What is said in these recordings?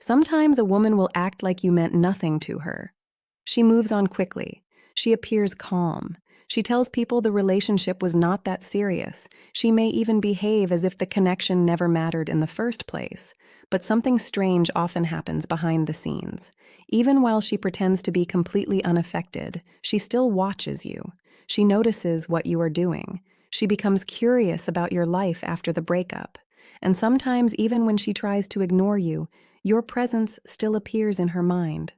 Sometimes a woman will act like you meant nothing to her. She moves on quickly. She appears calm. She tells people the relationship was not that serious. She may even behave as if the connection never mattered in the first place. But something strange often happens behind the scenes. Even while she pretends to be completely unaffected, she still watches you. She notices what you are doing. She becomes curious about your life after the breakup. And sometimes, even when she tries to ignore you, your presence still appears in her mind.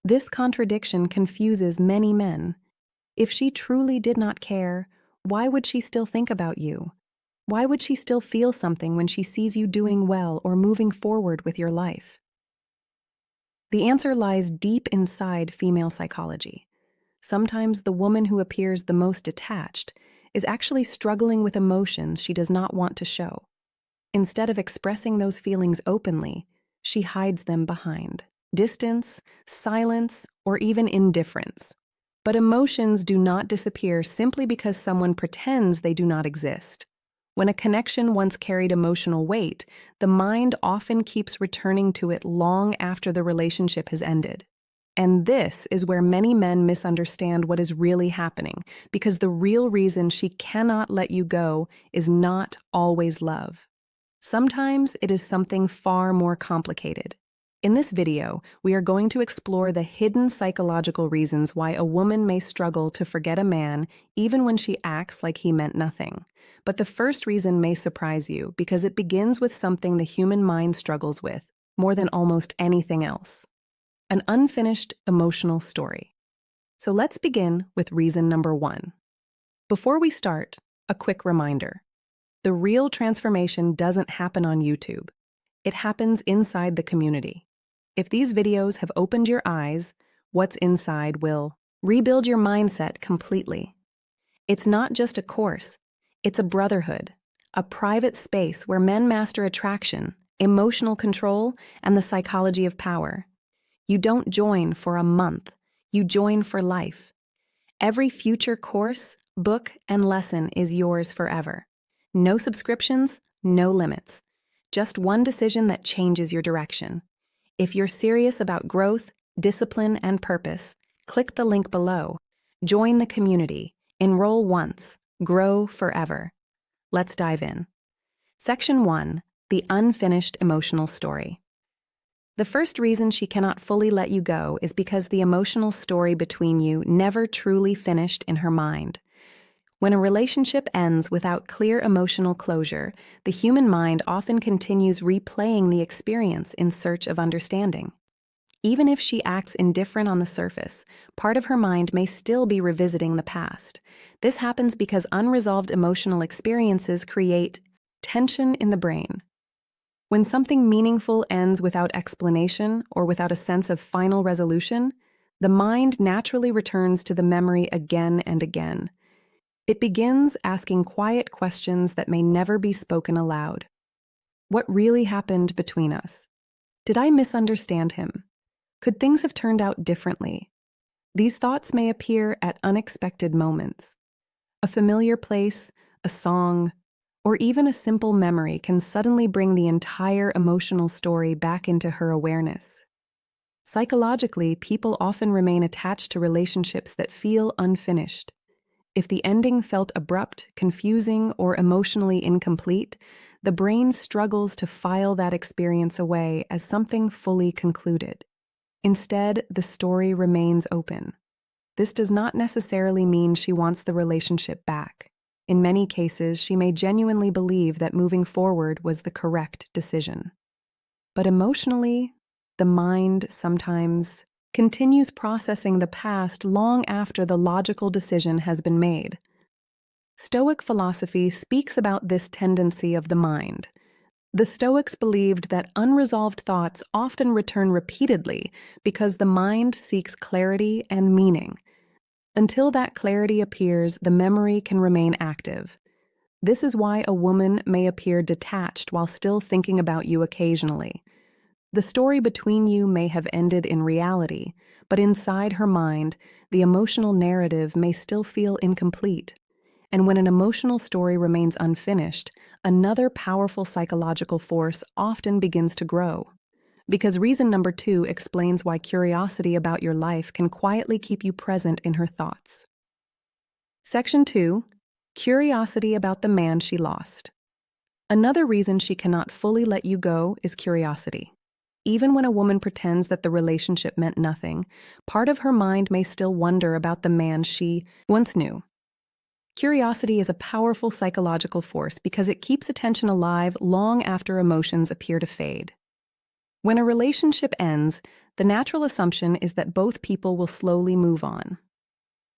This contradiction confuses many men. If she truly did not care, why would she still think about you? Why would she still feel something when she sees you doing well or moving forward with your life? The answer lies deep inside female psychology. Sometimes the woman who appears the most detached is actually struggling with emotions she does not want to show. Instead of expressing those feelings openly, she hides them behind distance, silence, or even indifference. But emotions do not disappear simply because someone pretends they do not exist. When a connection once carried emotional weight, the mind often keeps returning to it long after the relationship has ended. And this is where many men misunderstand what is really happening, because the real reason she cannot let you go is not always love. Sometimes it is something far more complicated. In this video, we are going to explore the hidden psychological reasons why a woman may struggle to forget a man even when she acts like he meant nothing. But the first reason may surprise you because it begins with something the human mind struggles with more than almost anything else: an unfinished emotional story. So let's begin with reason number 1. Before we start, a quick reminder. The real transformation doesn't happen on YouTube. It happens inside the community. If these videos have opened your eyes, what's inside will rebuild your mindset completely. It's not just a course, it's a brotherhood, a private space where men master attraction, emotional control, and the psychology of power. You don't join for a month, you join for life. Every future course, book, and lesson is yours forever. No subscriptions, no limits. Just one decision that changes your direction. If you're serious about growth, discipline, and purpose, click the link below. Join the community. Enroll once. Grow forever. Let's dive in. Section 1. The unfinished emotional story. The first reason she cannot fully let you go is because the emotional story between you never truly finished in her mind. When a relationship ends without clear emotional closure, the human mind often continues replaying the experience in search of understanding. Even if she acts indifferent on the surface, part of her mind may still be revisiting the past. This happens because unresolved emotional experiences create tension in the brain. When something meaningful ends without explanation or without a sense of final resolution, the mind naturally returns to the memory again and again. It begins asking quiet questions that may never be spoken aloud. What really happened between us? Did I misunderstand him? Could things have turned out differently? These thoughts may appear at unexpected moments. A familiar place, a song, or even a simple memory can suddenly bring the entire emotional story back into her awareness. Psychologically, people often remain attached to relationships that feel unfinished. If the ending felt abrupt, confusing, or emotionally incomplete, the brain struggles to file that experience away as something fully concluded. Instead, the story remains open. This does not necessarily mean she wants the relationship back. In many cases, she may genuinely believe that moving forward was the correct decision. But emotionally, the mind sometimes continues processing the past long after the logical decision has been made. Stoic philosophy speaks about this tendency of the mind. The Stoics believed that unresolved thoughts often return repeatedly because the mind seeks clarity and meaning. Until that clarity appears, the memory can remain active. This is why a woman may appear detached while still thinking about you occasionally. The story between you may have ended in reality, but inside her mind, the emotional narrative may still feel incomplete. And when an emotional story remains unfinished, another powerful psychological force often begins to grow: because reason number 2 explains why curiosity about your life can quietly keep you present in her thoughts. Section 2. Curiosity about the man she lost. Another reason she cannot fully let you go is curiosity. Even when a woman pretends that the relationship meant nothing, part of her mind may still wonder about the man she once knew. Curiosity is a powerful psychological force because it keeps attention alive long after emotions appear to fade. When a relationship ends, the natural assumption is that both people will slowly move on.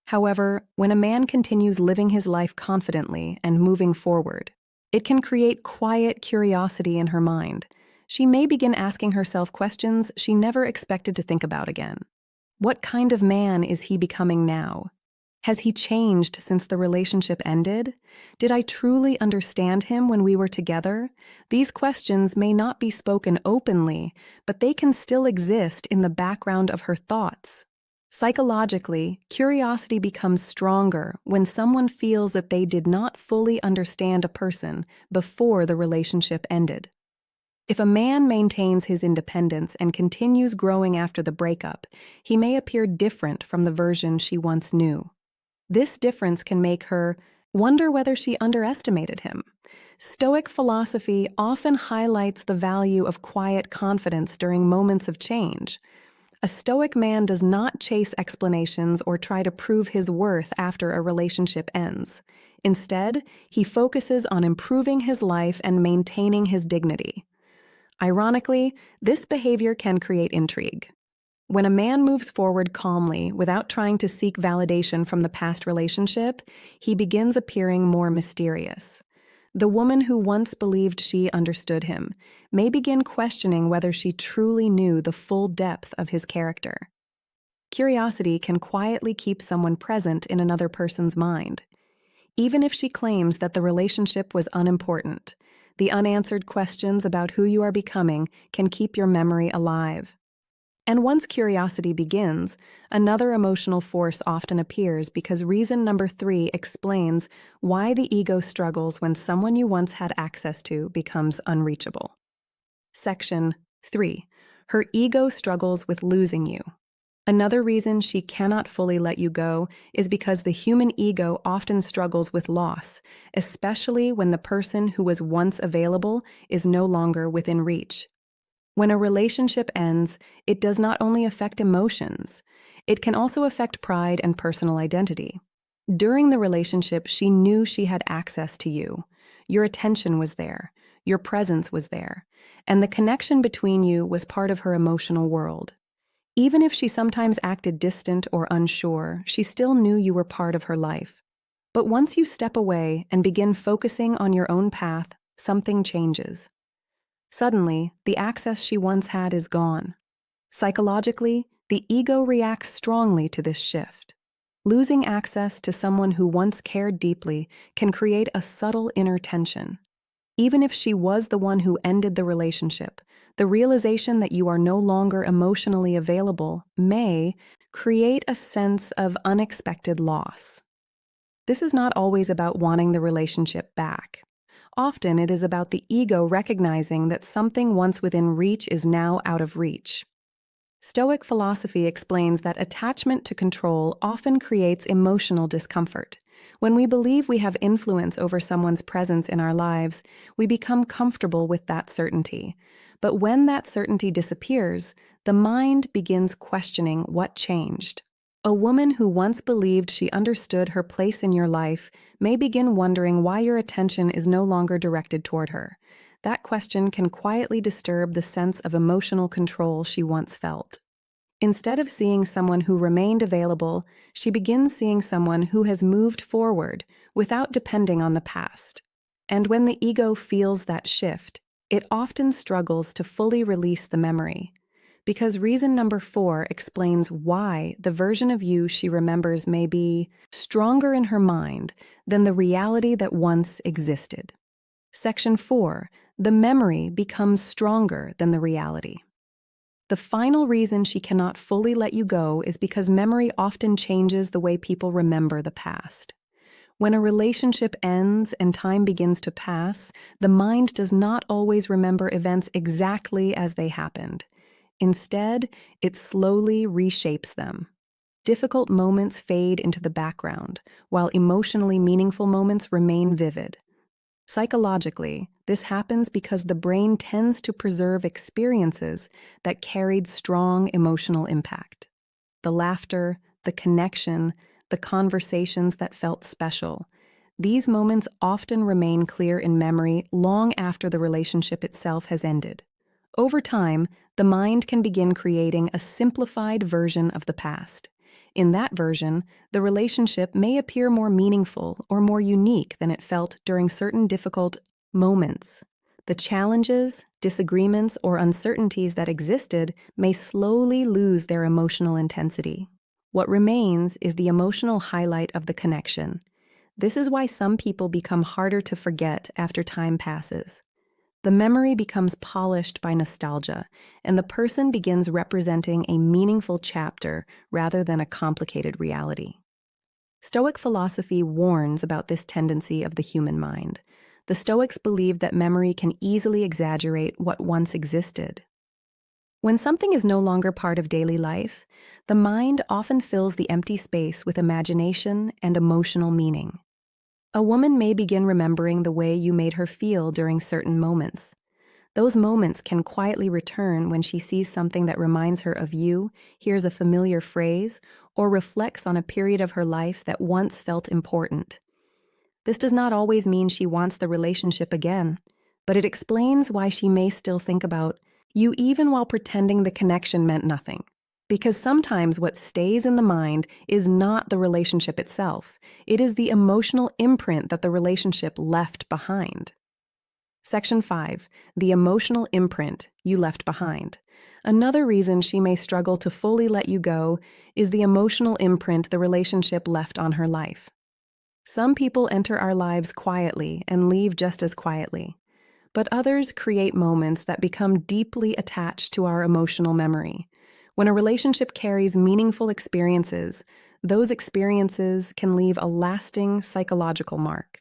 However, when a man continues living his life confidently and moving forward, it can create quiet curiosity in her mind. She may begin asking herself questions she never expected to think about again. What kind of man is he becoming now? Has he changed since the relationship ended? Did I truly understand him when we were together? These questions may not be spoken openly, but they can still exist in the background of her thoughts. Psychologically, curiosity becomes stronger when someone feels that they did not fully understand a person before the relationship ended. If a man maintains his independence and continues growing after the breakup, he may appear different from the version she once knew. This difference can make her wonder whether she underestimated him. Stoic philosophy often highlights the value of quiet confidence during moments of change. A Stoic man does not chase explanations or try to prove his worth after a relationship ends. Instead, he focuses on improving his life and maintaining his dignity. Ironically, this behavior can create intrigue. When a man moves forward calmly without trying to seek validation from the past relationship, he begins appearing more mysterious. The woman who once believed she understood him may begin questioning whether she truly knew the full depth of his character. Curiosity can quietly keep someone present in another person's mind. Even if she claims that the relationship was unimportant, the unanswered questions about who you are becoming can keep your memory alive. And once curiosity begins, another emotional force often appears because reason number 3 explains why the ego struggles when someone you once had access to becomes unreachable. Section 3. Her ego struggles with losing you. Another reason she cannot fully let you go is because the human ego often struggles with loss, especially when the person who was once available is no longer within reach. When a relationship ends, it does not only affect emotions, it can also affect pride and personal identity. During the relationship, she knew she had access to you. Your attention was there, your presence was there, and the connection between you was part of her emotional world. Even if she sometimes acted distant or unsure, she still knew you were part of her life. But once you step away and begin focusing on your own path, something changes. Suddenly, the access she once had is gone. Psychologically, the ego reacts strongly to this shift. Losing access to someone who once cared deeply can create a subtle inner tension. Even if she was the one who ended the relationship, the realization that you are no longer emotionally available may create a sense of unexpected loss. This is not always about wanting the relationship back. Often it is about the ego recognizing that something once within reach is now out of reach. Stoic philosophy explains that attachment to control often creates emotional discomfort. When we believe we have influence over someone's presence in our lives, we become comfortable with that certainty. But when that certainty disappears, the mind begins questioning what changed. A woman who once believed she understood her place in your life may begin wondering why your attention is no longer directed toward her. That question can quietly disturb the sense of emotional control she once felt. Instead of seeing someone who remained available, she begins seeing someone who has moved forward without depending on the past. And when the ego feels that shift, it often struggles to fully release the memory. Because reason number 4 explains why the version of you she remembers may be stronger in her mind than the reality that once existed. Section 4. The memory becomes stronger than the reality. The final reason she cannot fully let you go is because memory often changes the way people remember the past. When a relationship ends and time begins to pass, the mind does not always remember events exactly as they happened. Instead, it slowly reshapes them. Difficult moments fade into the background, while emotionally meaningful moments remain vivid. Psychologically, this happens because the brain tends to preserve experiences that carried strong emotional impact. The laughter, the connection, the conversations that felt special. These moments often remain clear in memory long after the relationship itself has ended. Over time, the mind can begin creating a simplified version of the past. In that version, the relationship may appear more meaningful or more unique than it felt during certain difficult moments. The challenges, disagreements, or uncertainties that existed may slowly lose their emotional intensity. What remains is the emotional highlight of the connection. This is why some people become harder to forget after time passes. The memory becomes polished by nostalgia, and the person begins representing a meaningful chapter rather than a complicated reality. Stoic philosophy warns about this tendency of the human mind. The Stoics believe that memory can easily exaggerate what once existed. When something is no longer part of daily life, the mind often fills the empty space with imagination and emotional meaning. A woman may begin remembering the way you made her feel during certain moments. Those moments can quietly return when she sees something that reminds her of you, hears a familiar phrase, or reflects on a period of her life that once felt important. This does not always mean she wants the relationship again, but it explains why she may still think about you even while pretending the connection meant nothing. Because sometimes what stays in the mind is not the relationship itself. It is the emotional imprint that the relationship left behind. Section 5. The emotional imprint you left behind. Another reason she may struggle to fully let you go is the emotional imprint the relationship left on her life. Some people enter our lives quietly and leave just as quietly, but others create moments that become deeply attached to our emotional memory. When a relationship carries meaningful experiences, those experiences can leave a lasting psychological mark.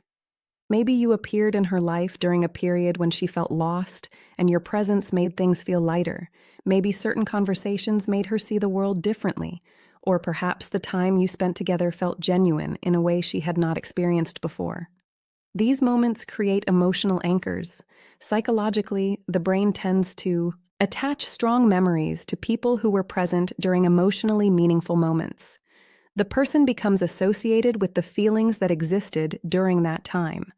Maybe you appeared in her life during a period when she felt lost, and your presence made things feel lighter. Maybe certain conversations made her see the world differently, or perhaps the time you spent together felt genuine in a way she had not experienced before. These moments create emotional anchors. Psychologically, the brain tends to attach strong memories to people who were present during emotionally meaningful moments. The person becomes associated with the feelings that existed during that time.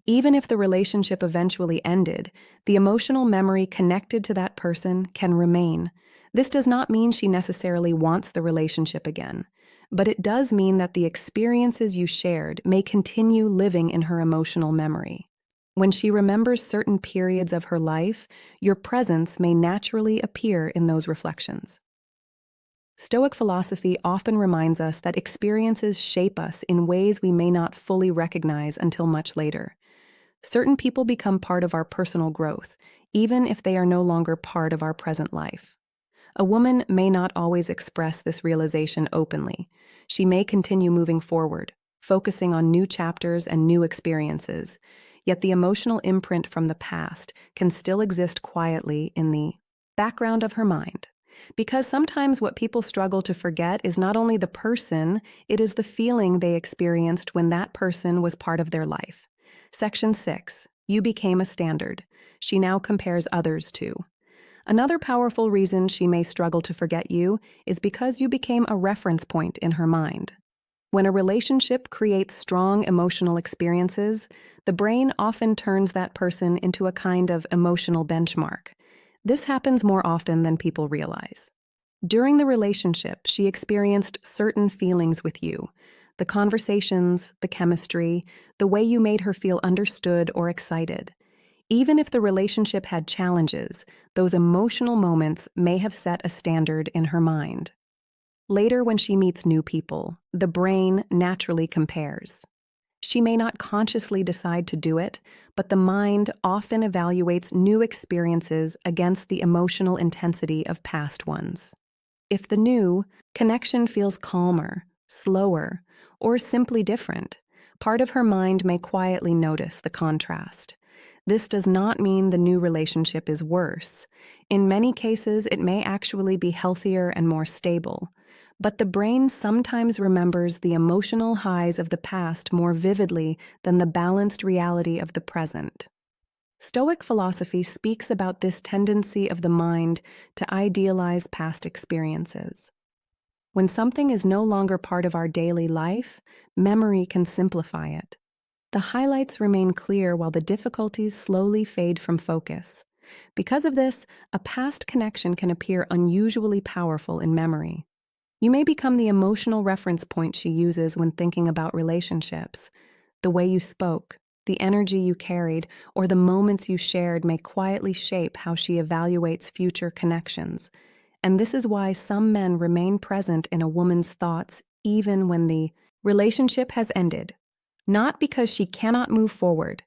Even if the relationship eventually ended, the emotional memory connected to that person can remain. This does not mean she necessarily wants the relationship again, but it does mean that the experiences you shared may continue living in her emotional memory. When she remembers certain periods of her life, your presence may naturally appear in those reflections. Stoic philosophy often reminds us that experiences shape us in ways we may not fully recognize until much later. Certain people become part of our personal growth, even if they are no longer part of our present life. A woman may not always express this realization openly. She may continue moving forward, focusing on new chapters and new experiences. Yet the emotional imprint from the past can still exist quietly in the background of her mind. Because sometimes what people struggle to forget is not only the person, it is the feeling they experienced when that person was part of their life. Section 6. You became a standard. She now compares others to. Another powerful reason she may struggle to forget you is because you became a reference point in her mind. When a relationship creates strong emotional experiences, the brain often turns that person into a kind of emotional benchmark. This happens more often than people realize. During the relationship, she experienced certain feelings with you. The conversations, the chemistry, the way you made her feel understood or excited. Even if the relationship had challenges, those emotional moments may have set a standard in her mind. Later, when she meets new people, the brain naturally compares. She may not consciously decide to do it, but the mind often evaluates new experiences against the emotional intensity of past ones. If the new connection feels calmer, slower, or simply different, part of her mind may quietly notice the contrast. This does not mean the new relationship is worse. In many cases, it may actually be healthier and more stable. But the brain sometimes remembers the emotional highs of the past more vividly than the balanced reality of the present. Stoic philosophy speaks about this tendency of the mind to idealize past experiences. When something is no longer part of our daily life, memory can simplify it. The highlights remain clear while the difficulties slowly fade from focus. Because of this, a past connection can appear unusually powerful in memory. You may become the emotional reference point she uses when thinking about relationships. The way you spoke, the energy you carried, or the moments you shared may quietly shape how she evaluates future connections. And this is why some men remain present in a woman's thoughts even when the relationship has ended. Not because she cannot move forward,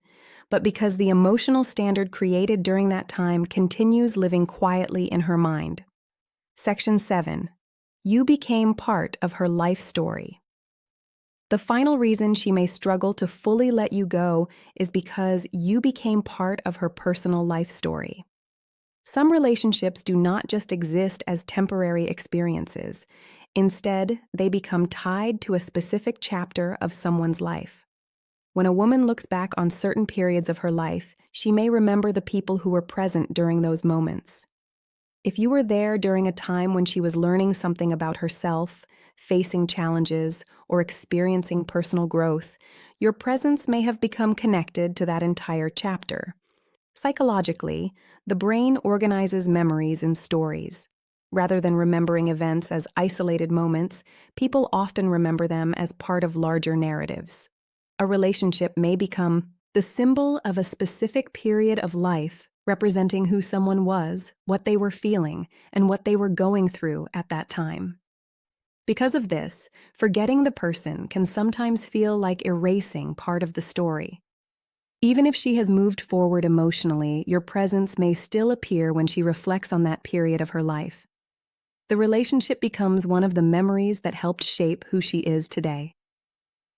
but because the emotional standard created during that time continues living quietly in her mind. Section 7. You became part of her life story. The final reason she may struggle to fully let you go is because you became part of her personal life story. Some relationships do not just exist as temporary experiences. Instead, they become tied to a specific chapter of someone's life. When a woman looks back on certain periods of her life, she may remember the people who were present during those moments. If you were there during a time when she was learning something about herself, facing challenges, or experiencing personal growth, your presence may have become connected to that entire chapter. Psychologically, the brain organizes memories in stories. Rather than remembering events as isolated moments, people often remember them as part of larger narratives. A relationship may become the symbol of a specific period of life, representing who someone was, what they were feeling, and what they were going through at that time. Because of this, forgetting the person can sometimes feel like erasing part of the story. Even if she has moved forward emotionally, your presence may still appear when she reflects on that period of her life. The relationship becomes one of the memories that helped shape who she is today.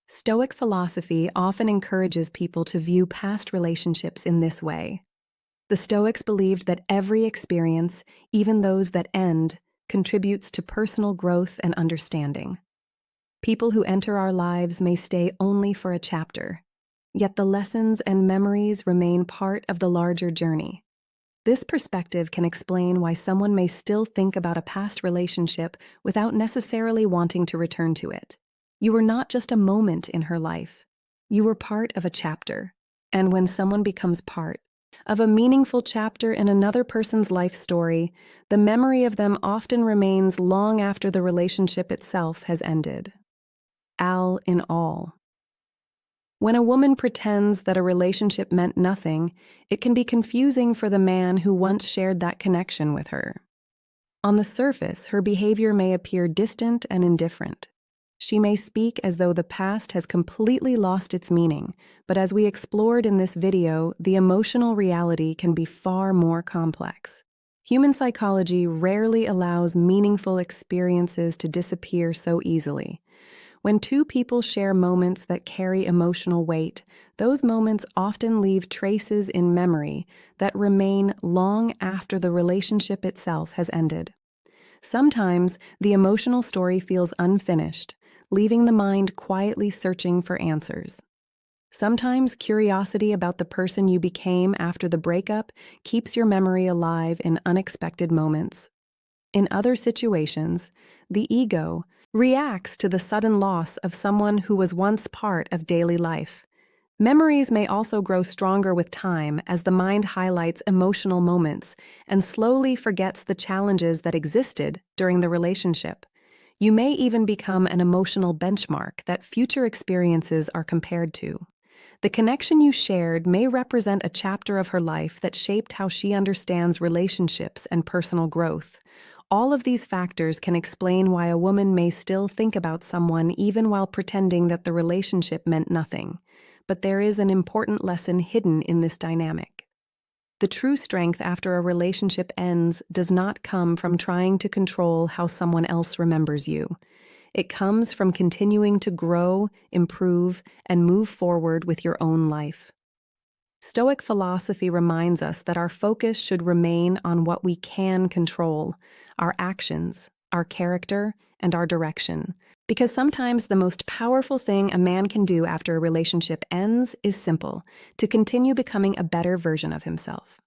Stoic philosophy often encourages people to view past relationships in this way. The Stoics believed that every experience, even those that end, contributes to personal growth and understanding. People who enter our lives may stay only for a chapter, yet the lessons and memories remain part of the larger journey. This perspective can explain why someone may still think about a past relationship without necessarily wanting to return to it. You were not just a moment in her life. You were part of a chapter. And when someone becomes part of a meaningful chapter in another person's life story, the memory of them often remains long after the relationship itself has ended. All in all. When a woman pretends that a relationship meant nothing, it can be confusing for the man who once shared that connection with her. On the surface, her behavior may appear distant and indifferent. She may speak as though the past has completely lost its meaning, but as we explored in this video, the emotional reality can be far more complex. Human psychology rarely allows meaningful experiences to disappear so easily. When two people share moments that carry emotional weight, those moments often leave traces in memory that remain long after the relationship itself has ended. Sometimes the emotional story feels unfinished, leaving the mind quietly searching for answers. Sometimes curiosity about the person you became after the breakup keeps your memory alive in unexpected moments. In other situations, the ego reacts to the sudden loss of someone who was once part of daily life. Memories may also grow stronger with time as the mind highlights emotional moments and slowly forgets the challenges that existed during the relationship. You may even become an emotional benchmark that future experiences are compared to. The connection you shared may represent a chapter of her life that shaped how she understands relationships and personal growth. All of these factors can explain why a woman may still think about someone even while pretending that the relationship meant nothing. But there is an important lesson hidden in this dynamic. The true strength after a relationship ends does not come from trying to control how someone else remembers you. It comes from continuing to grow, improve, and move forward with your own life. Stoic philosophy reminds us that our focus should remain on what we can control, our actions, our character, and our direction. Because sometimes the most powerful thing a man can do after a relationship ends is simple: to continue becoming a better version of himself.